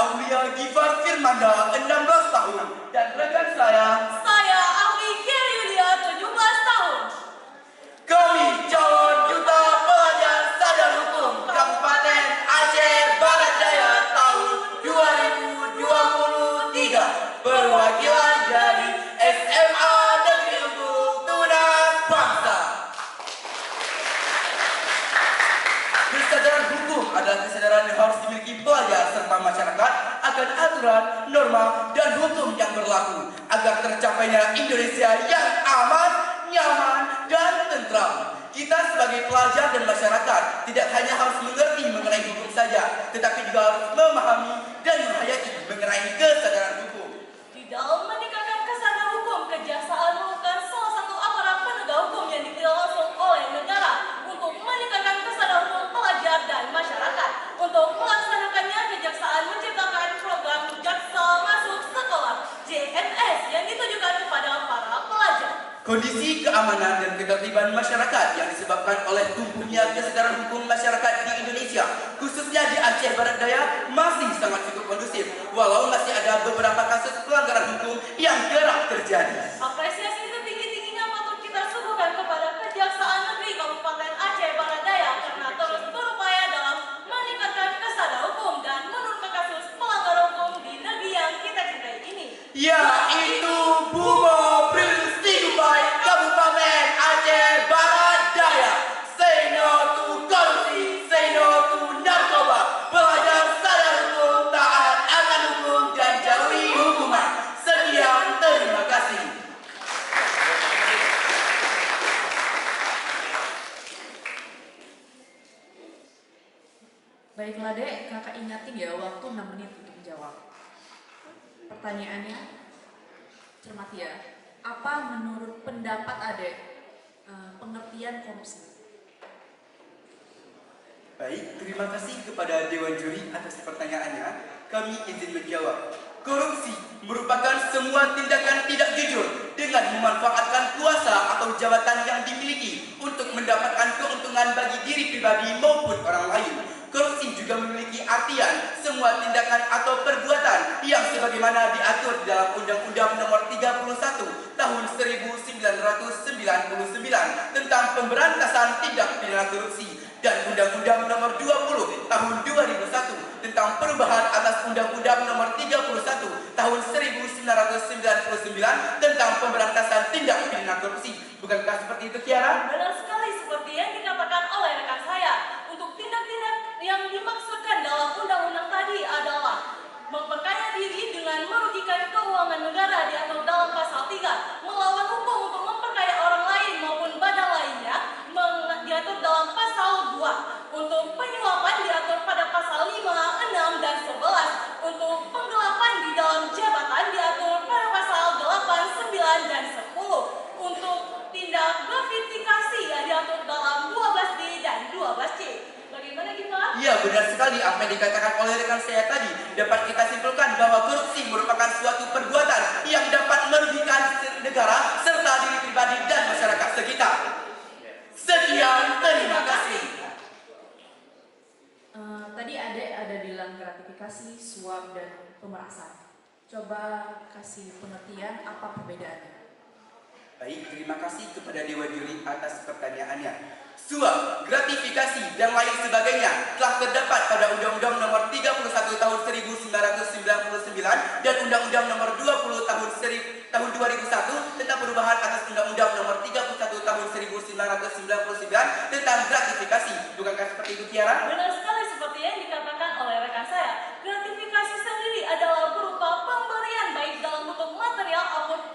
Aulia Gifar Firmanda, 16 tahun. Dan rekan saya Awi Yulia, 17 tahun. kami calon duta pelajar sadar hukum Kabupaten Aceh Barat Daya tahun 2023. Perwakilan dari SMA Negeri Unggul Tunas Bangsa. Kesadaran hukum adalah kesadaran yang harus dimiliki pelajar serta masyarakat akan aturan, norma, dan hukum yang berlaku agar tercapainya Indonesia yang aman, nyaman, dan tentram. Kita sebagai pelajar dan masyarakat tidak hanya harus mengerti mengenai hukum saja, tetapi juga harus memahami dan menghayati mengenai kesadaran hukum. Di dalam meningkatkan kesadaran hukum, Kejaksaan merupakan salah satu aparat penegak hukum yang dipilih langsung oleh negara untuk meningkatkan kesadaran hukum pelajar dan masyarakat. Untuk melaksanakannya, Kejaksaan menciptakan program Jaksa Masuk Sekolah JMS yang ditujukan kepada para pelajar. Kondisi keamanan dan ketertiban masyarakat yang disebabkan oleh tumbuhnya kesadaran hukum masyarakat di Indonesia, khususnya di Aceh Barat Daya, masih sangat cukup kondusif, walau masih ada beberapa kasus pelanggaran hukum yang kerap terjadi. Apresiasi setinggi-tingginya patut kita suguhkan kepada Kejaksaan Negeri Kabupaten Aceh Barat Daya karena terus berupaya dalam meningkatkan kesadaran hukum dan menurunkan kasus pelanggaran hukum di negeri yang kita cintai ini. Yaitu Bumo Prinsip Kabupaten Aceh Barat Daya. Say no to korupsi, say no to narkoba. Pelajar sadar hukum, taat akan hukum, dan jauhi hukuman. Sekian, terima kasih. Baiklah dek, kakak ingatin ya waktu 6 menit untuk menjawab. Pertanyaannya, cermati ya. Apa menurut pendapat adek pengertian korupsi? Baik, terima kasih kepada Dewan Juri atas pertanyaannya. Kami izin menjawab. Korupsi merupakan semua tindakan tidak jujur dengan memanfaatkan kuasa atau jabatan yang dimiliki untuk mendapatkan keuntungan bagi diri pribadi maupun orang lain. Korupsi juga memiliki artian semua tindakan atau perbuatan yang sebagaimana diatur dalam Undang-Undang Nomor 31 Tahun 1999 tentang pemberantasan tindak pidana korupsi dan Undang-Undang Nomor 20 Tahun 2001 tentang perubahan atas Undang-Undang Nomor 31 Tahun 1999 tentang pemberantasan tindak pidana korupsi. Bukankah seperti itu, Kiara? Benar sekali seperti yang dikatakan oleh rekan saya. Untuk tindak-tindak yang dimaksudkan dalam undang-undang tadi adalah memperkaya diri dengan merugikan keuangan negara diatur dalam pasal 3, melawan hukum untuk memperkaya orang lain maupun badan lainnya diatur dalam pasal 2, untuk penyuapan diatur pada pasal 5, 6, dan 11, untuk penggelapan di dalam jabatan diatur pada pasal 8, 9, dan 10, untuk tindak gratifikasi yang diatur dalam 12D dan 12C. Bagaimana Gifar? Iya, benar sekali apa yang dikatakan oleh rekan saya tadi. Dapat kita simpulkan bahwa korupsi merupakan suatu perbuatan yang dapat merugikan negara serta diri pribadi dan masyarakat sekitar. Sekian, terima kasih. Tadi adek ada bilang gratifikasi, suap, dan pemerasan. Coba kasih pengertian apa perbedaannya. Baik, terima kasih kepada Dewan Juri atas pertanyaannya. Suap, gratifikasi, dan lain sebagainya telah terdapat pada Undang-Undang Nomor 31 Tahun 1999 dan Undang-Undang Nomor 20 Tahun 2001 tentang perubahan atas Undang-Undang Nomor 31 Tahun 1999 tentang gratifikasi. Bukankah seperti itu, Kiara? Benar sekali seperti yang dikatakan oleh rekan saya. Gratifikasi sendiri adalah berupa pemberian baik dalam bentuk material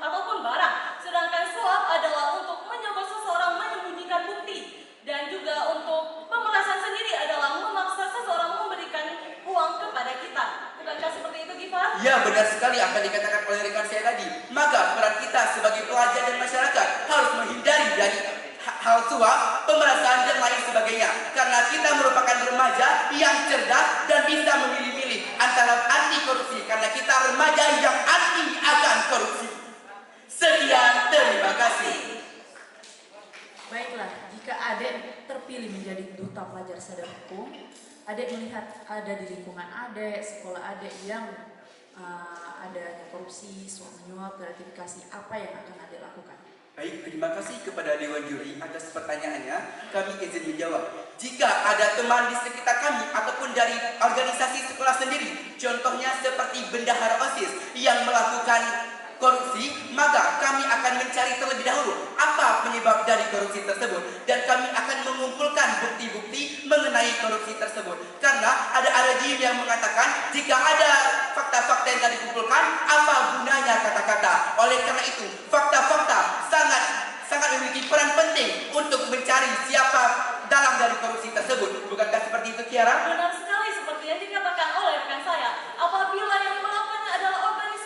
ataupun barang. Sedangkan suap adalah untuk menyogok seseorang menyembunyikan bukti. Dan juga untuk pemerasan sendiri adalah memaksa seseorang memberikan uang kepada kita. Bukankah seperti itu, Gifar? Ya, benar sekali apa yang dikatakan oleh rekan saya tadi. Maka peran kita sebagai pelajar dan masyarakat harus menghindari dari hal suap, pemerasan, dan lain sebagainya. Karena kita merupakan remaja yang cerdas dan bisa memilih-milih antara anti korupsi. Karena kita remaja yang anti akan korupsi. Sekian, terima kasih. Baiklah, jika adek terpilih menjadi duta pelajar sadar hukum, Adek melihat ada di lingkungan adek, sekolah adek yang adanya korupsi, suap menyuap, gratifikasi, apa yang akan adek lakukan? Baik, terima kasih kepada Dewan Juri atas pertanyaannya. Kami izin menjawab. Jika ada teman di sekitar kami ataupun dari organisasi sekolah sendiri, contohnya seperti bendahara OSIS yang melakukan korupsi, maka kami akan mencari terlebih dahulu apa penyebab dari korupsi tersebut dan kami akan mengumpulkan bukti-bukti mengenai korupsi tersebut. Karena ada rejim yang mengatakan jika ada fakta-fakta yang tadi dikumpulkan, apa gunanya kata-kata. Oleh karena itu, fakta-fakta sangat memiliki peran penting untuk mencari siapa dalang dari korupsi tersebut. Bukankah seperti itu, Kiara? Benar sekali seperti yang dikatakan oleh rekan saya. Apabila yang melakukannya adalah organisasi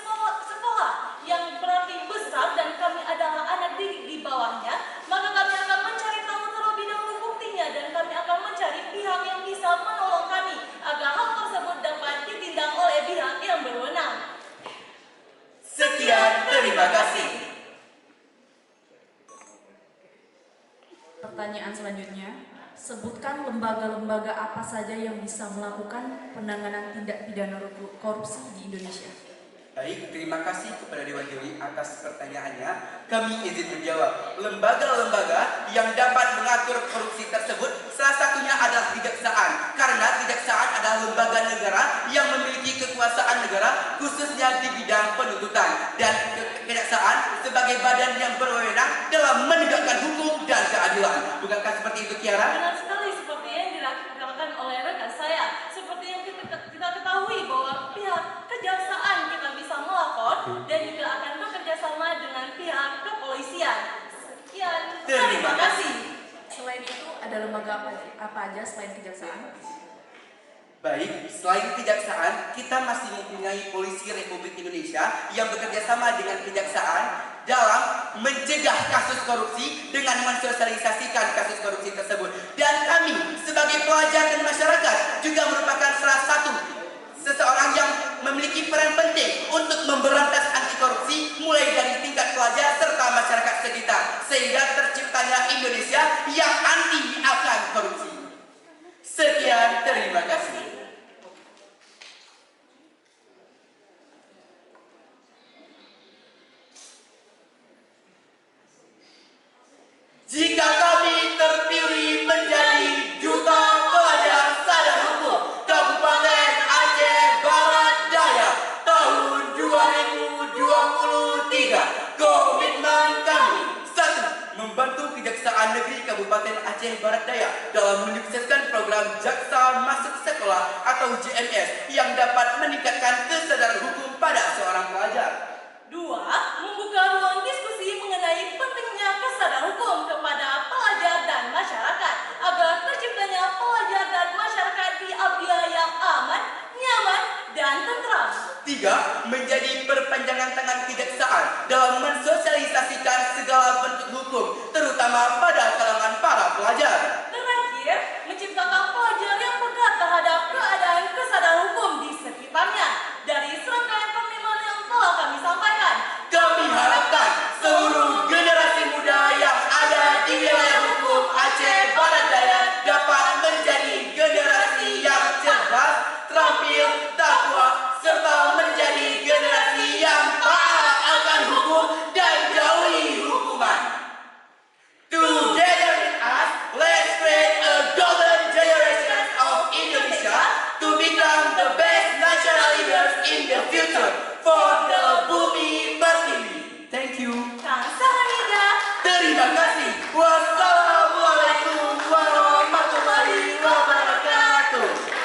sekolah yang berarti besar dan kami adalah anak didik di bawahnya, maka kami akan mencari tahu terlebih dahulu buktinya dan kami akan mencari pihak yang bisa menolong kami agar hal tersebut dapat ditindak oleh pihak yang berwenang. Sekian, terima kasih. Pertanyaan selanjutnya, sebutkan lembaga-lembaga apa saja yang bisa melakukan penanganan tindak pidana korupsi di Indonesia. Baik, terima kasih kepada Dewan Juri atas pertanyaannya. Kami izin menjawab. Lembaga-lembaga yang dapat mengatur korupsi tersebut salah satunya adalah kejaksaan. Karena kejaksaan adalah lembaga negara yang memiliki kekuasaan negara khususnya di bidang penuntutan. Dan kejaksaan sebagai badan yang berwenang dalam menegakkan hukum dan keadilan. Bukankah seperti itu, Kiara? Benar sekali seperti yang dikatakan oleh rekan saya. Seperti yang kita ketahui bahwa pihak kejaksaan kita bisa melapor dan juga akan bekerja sama dengan pihak kepolisian. Sekian, terima kasih. Selain itu, ada lembaga apa aja selain kejaksaan? Baik, selain kejaksaan, kita masih mempunyai Polisi Republik Indonesia yang bekerja sama dengan kejaksaan dalam mencegah kasus korupsi dengan mensosialisasikan kasus korupsi tersebut. Dan kami sebagai pelajar dan masyarakat juga merupakan salah satu seseorang yang memiliki peran penting untuk memberantas anti korupsi mulai dari tingkat pelajar serta masyarakat sekitar sehingga terciptanya Indonesia yang anti akan korupsi. Sekian, terima kasih. Jika kami terpilih menjadi Duta Pelajar Sadar Hukum Kabupaten Aceh Barat Daya tahun 2023, komitmen kami: 1. Membantu Kejaksaan Negeri Kabupaten Aceh Barat Daya dalam menyukseskan program Jaksa Masuk Sekolah atau JMS yang dapat meningkatkan kesadaran hukum pada seorang pelajar. 2. Membuka ruang diskusi mengenai pentingnya kesadaran hukum kepada pelajar dan masyarakat agar terciptanya pelajar dan masyarakat di Abia yang aman, nyaman, dan tentram. 3. Menjadi perpanjangan tangan kejaksaan dalam mensosialisasikan segala bentuk hukum, terutama pada kalangan para pelajar. Terakhir, menciptakan pelajar yang peka terhadap keadaan kesadaran hukum di sekitarnya. Dari serangkaian komitmen yang telah kami sampaikan, Kami harapkan seluruh generasi muda yang ada di wilayah hukum Aceh Barat Daya dapat menjadi generasi yang cerdas, terampil, takwa, serta menjadi generasi yang taat akan hukum dan jauhi hukuman. Together with us, let's create a golden generation of Indonesia to become the best national leaders in the future for the Bumi Pertiwi. Thank you. Kang